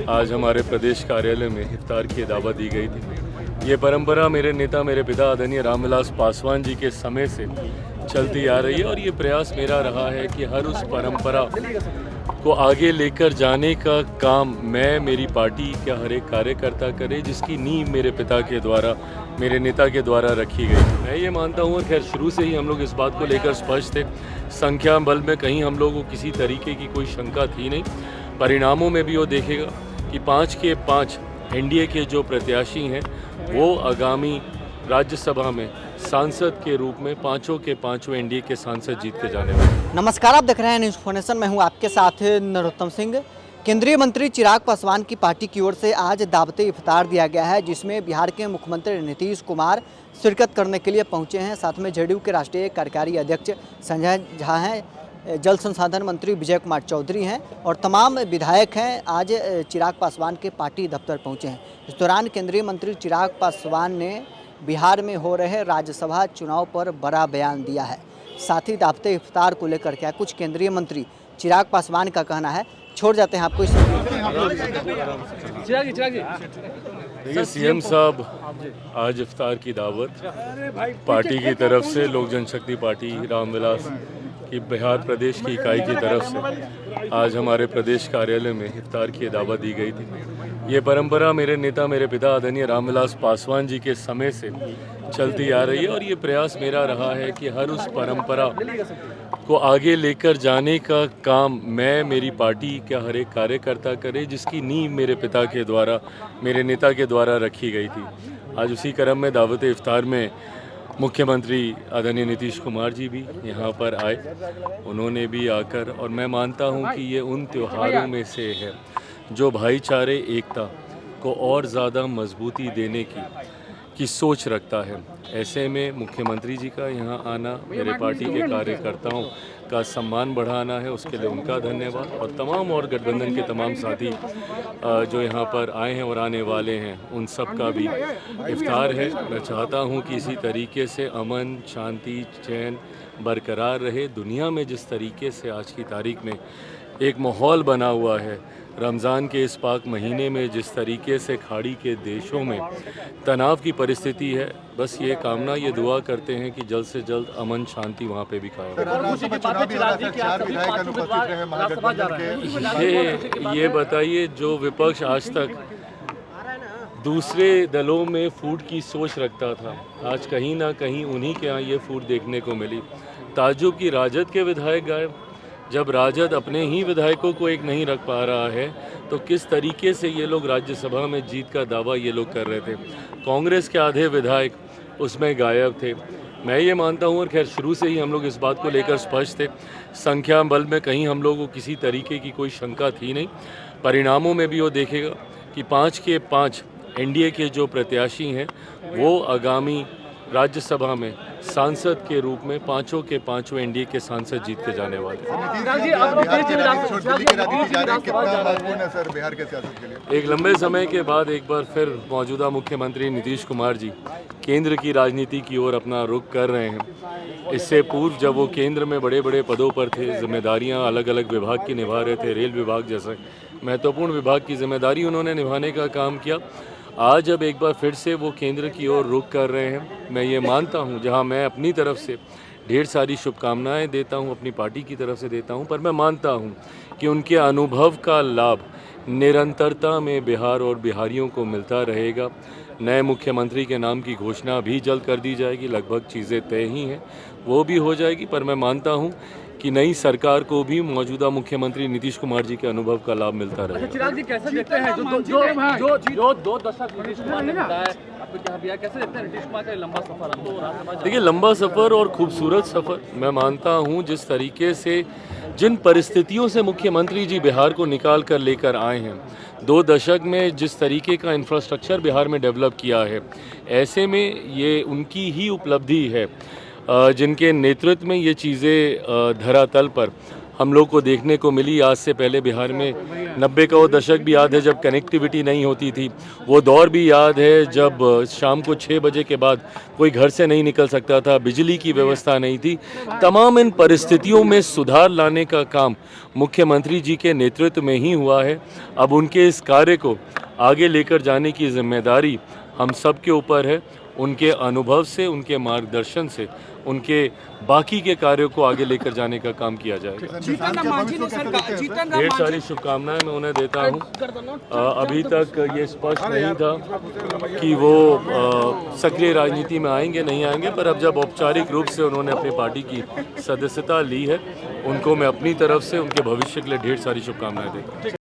आज हमारे प्रदेश कार्यालय में इफ्तार की दावत दी गई थी। ये परंपरा मेरे नेता मेरे पिता आदरणीय रामविलास पासवान जी के समय से चलती आ रही है और ये प्रयास मेरा रहा है कि हर उस परंपरा को आगे लेकर जाने का काम मैं, मेरी पार्टी का हर एक कार्यकर्ता करे, जिसकी नींव मेरे पिता के द्वारा, मेरे नेता के द्वारा रखी गई। मैं ये मानता हूँ, खैर शुरू से ही हम लोग इस बात को लेकर स्पष्ट थे, संख्या बल में कहीं हम लोगों को किसी तरीके की कोई शंका थी नहीं। परिणामों में भी वो देखेगा कि 5 के 5 एनडीए के जो प्रत्याशी हैं वो आगामी राज्यसभा में सांसद के रूप में 5 के 5 एनडीए के सांसद जीत के जाने वाले। नमस्कार, आप देख रहे हैं न्यूज़ इन्फॉर्मेशन। मैं हूं आपके साथ नरोत्तम सिंह। केंद्रीय मंत्री चिराग पासवान की पार्टी की ओर से आज दावते इफ्तार दिया गया है, जिसमें बिहार के मुख्यमंत्री नीतीश कुमार शिरकत करने के लिए पहुंचे हैं। साथ में जेडीयू के राष्ट्रीय कार्यकारी अध्यक्ष संजय झा हैं, जल संसाधन मंत्री विजय कुमार चौधरी हैं और तमाम विधायक हैं। आज चिराग पासवान के पार्टी दफ्तर पहुंचे हैं। इस दौरान केंद्रीय मंत्री चिराग पासवान ने बिहार में हो रहे राज्यसभा चुनाव पर बड़ा बयान दिया है। साथ ही दावते इफ्तार को लेकर क्या कुछ केंद्रीय मंत्री चिराग पासवान का कहना है, छोड़ जाते हैं आपको। देखिए, सीएम साहब आज इफ्तार की दावत पार्टी की तरफ से, लोक जनशक्ति पार्टी रामविलास की बिहार प्रदेश की इकाई की तरफ से आज हमारे प्रदेश कार्यालय में इफ्तार की दावत दी गई थी। ये परंपरा मेरे नेता मेरे पिता आदरणीय रामविलास पासवान जी के समय से चलती आ रही है और ये प्रयास मेरा रहा है कि हर उस परंपरा को आगे लेकर जाने का काम मैं, मेरी पार्टी का हर एक कार्यकर्ता करे, जिसकी नींव मेरे पिता के द्वारा, मेरे नेता के द्वारा रखी गई थी। आज उसी क्रम में दावत इफ्तार में मुख्यमंत्री आदरणीय नीतीश कुमार जी भी यहाँ पर आए। उन्होंने भी आकर, और मैं मानता हूँ कि ये उन त्योहारों में से है जो भाईचारे, एकता को और ज़्यादा मजबूती देने की सोच रखता है। ऐसे में मुख्यमंत्री जी का यहाँ आना मेरे पार्टी के कार्यकर्ताओं का सम्मान बढ़ाना है, उसके लिए उनका धन्यवाद। और तमाम और गठबंधन के तमाम साथी जो यहाँ पर आए हैं और आने वाले हैं, उन सब का भी इफ्तार है। मैं चाहता हूँ कि इसी तरीके से अमन, शांति, चैन बरकरार रहे। दुनिया में जिस तरीके से आज की तारीख में एक माहौल बना हुआ है, रमज़ान के इस पाक महीने में जिस तरीके से खाड़ी के देशों में तनाव की परिस्थिति है, बस ये कामना, ये दुआ करते हैं कि जल्द से जल्द अमन शांति वहाँ पे भी कायम हो। ये बताइए, जो विपक्ष आज तक दूसरे दलों में फूट की सोच रखता था, आज कहीं ना कहीं उन्हीं के यहाँ ये फूट देखने को मिली। ताज्जुब की राजद के विधायक गायब। जब राजद अपने ही विधायकों को एक नहीं रख पा रहा है तो किस तरीके से ये लोग राज्यसभा में जीत का दावा ये लोग कर रहे थे। कांग्रेस के आधे विधायक उसमें गायब थे। मैं ये मानता हूँ, और खैर शुरू से ही हम लोग इस बात को लेकर स्पष्ट थे, संख्या बल में कहीं हम लोगों को किसी तरीके की कोई शंका थी नहीं। परिणामों में भी वो देखेगा कि 5 के 5 एनडीए के जो प्रत्याशी हैं वो आगामी राज्यसभा में सांसद के रूप में 5 के 5 एनडीए के सांसद जीत के जाने वाले। एक लंबे समय के बाद एक बार फिर मौजूदा मुख्यमंत्री नीतीश कुमार जी केंद्र की राजनीति की ओर अपना रुख कर रहे हैं। इससे पूर्व जब वो केंद्र में बड़े बड़े पदों पर थे, जिम्मेदारियां अलग अलग विभाग की निभा रहे थे, रेल विभाग जैसे महत्वपूर्ण विभाग की जिम्मेदारी उन्होंने निभाने का काम किया। आज अब एक बार फिर से वो केंद्र की ओर रुख कर रहे हैं। मैं ये मानता हूँ, जहाँ मैं अपनी तरफ से ढेर सारी शुभकामनाएं देता हूँ, अपनी पार्टी की तरफ से देता हूँ, पर मैं मानता हूँ कि उनके अनुभव का लाभ निरंतरता में बिहार और बिहारियों को मिलता रहेगा। नए मुख्यमंत्री के नाम की घोषणा भी जल्द कर दी जाएगी, लगभग चीज़ें तय ही हैं, वो भी हो जाएगी। पर मैं मानता हूँ कि नई सरकार को भी मौजूदा मुख्यमंत्री नीतीश कुमार जी के अनुभव का लाभ मिलता रहेगा। चिराग जी, कैसे देखते हैं जो 2 दशक नीतीश कुमार ने बताया, आपको क्या दिया, कैसे देखते हैं नीतीश कुमार का लंबा सफर? देखिए, लंबा सफर और खूबसूरत सफर। मैं मानता हूँ जिस तरीके से, जिन परिस्थितियों से मुख्यमंत्री जी बिहार को निकाल कर लेकर आए हैं, 2 दशक में जिस तरीके का इंफ्रास्ट्रक्चर बिहार में डेवलप किया है, ऐसे में ये उनकी ही उपलब्धि है जिनके नेतृत्व में ये चीज़ें धरातल पर हम लोग को देखने को मिली। आज से पहले बिहार में 90 का वो दशक भी याद है जब कनेक्टिविटी नहीं होती थी, वो दौर भी याद है जब शाम को 6 बजे के बाद कोई घर से नहीं निकल सकता था, बिजली की व्यवस्था नहीं थी। तमाम इन परिस्थितियों में सुधार लाने का काम मुख्यमंत्री जी के नेतृत्व में ही हुआ है। अब उनके इस कार्य को आगे लेकर जाने की जिम्मेदारी हम सब के ऊपर है। उनके अनुभव से, उनके मार्गदर्शन से, उनके बाकी के कार्यों को आगे लेकर जाने का काम किया जाएगा। ढेर सारी शुभकामनाएं मैं उन्हें देता हूं। अभी तक ये स्पष्ट नहीं था कि वो सक्रिय राजनीति में आएंगे नहीं आएंगे, पर अब जब औपचारिक रूप से उन्होंने अपनी पार्टी की सदस्यता ली है, उनको मैं अपनी तरफ से उनके भविष्य के लिए ढेर सारी शुभकामनाएं देता हूं।